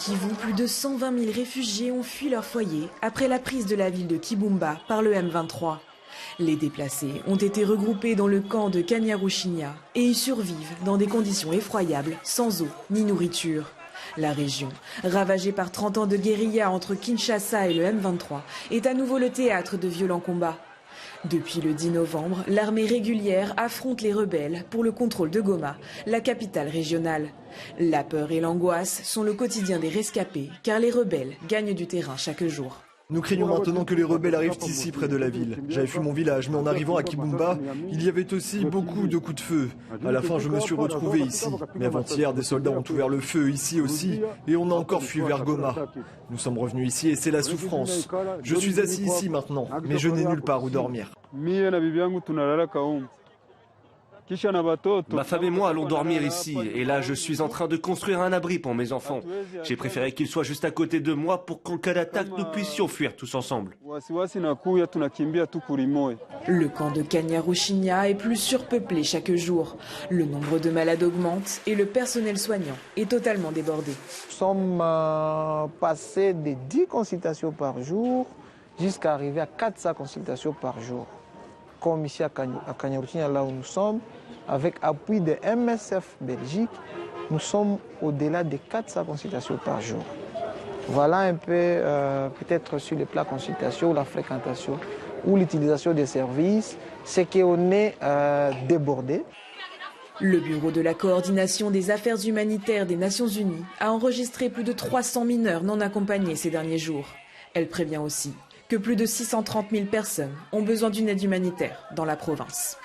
Kivu, plus de 120 000 réfugiés ont fui leur foyer après la prise de la ville de Kibumba par le M23. Les déplacés ont été regroupés dans le camp de Kanyaruchinya et y survivent dans des conditions effroyables, sans eau ni nourriture. La région, ravagée par 30 ans de guérilla entre Kinshasa et le M23, est à nouveau le théâtre de violents combats. Depuis le 10 novembre, l'armée régulière affronte les rebelles pour le contrôle de Goma, la capitale régionale. La peur et l'angoisse sont le quotidien des rescapés, car les rebelles gagnent du terrain chaque jour. Nous craignons maintenant que les rebelles arrivent ici près de la ville. J'avais fui mon village, mais en arrivant à Kibumba, il y avait aussi beaucoup de coups de feu. À la fin, je me suis retrouvé ici. Mais avant-hier, des soldats ont ouvert le feu ici aussi, et on a encore fui vers Goma. Nous sommes revenus ici et c'est la souffrance. Je suis assis ici maintenant, mais je n'ai nulle part où dormir. Ma femme et moi allons dormir ici, et là je suis en train de construire un abri pour mes enfants. J'ai préféré qu'ils soient juste à côté de moi pour qu'en cas d'attaque, nous puissions fuir tous ensemble. Le camp de Kanyaruchinya est plus surpeuplé chaque jour. Le nombre de malades augmente et le personnel soignant est totalement débordé. Nous sommes passés de 10 consultations par jour jusqu'à arriver à 400 consultations par jour. Comme ici à Kanyaruchinya, là où nous sommes, avec appui de MSF Belgique, nous sommes au-delà de 400 consultations par jour. Voilà un peu, peut-être sur le plan consultation, la fréquentation ou l'utilisation des services, c'est qu'on est débordé. Le Bureau de la coordination des affaires humanitaires des Nations Unies a enregistré plus de 300 mineurs non accompagnés ces derniers jours. Elle prévient aussi que plus de 630 000 personnes ont besoin d'une aide humanitaire dans la province.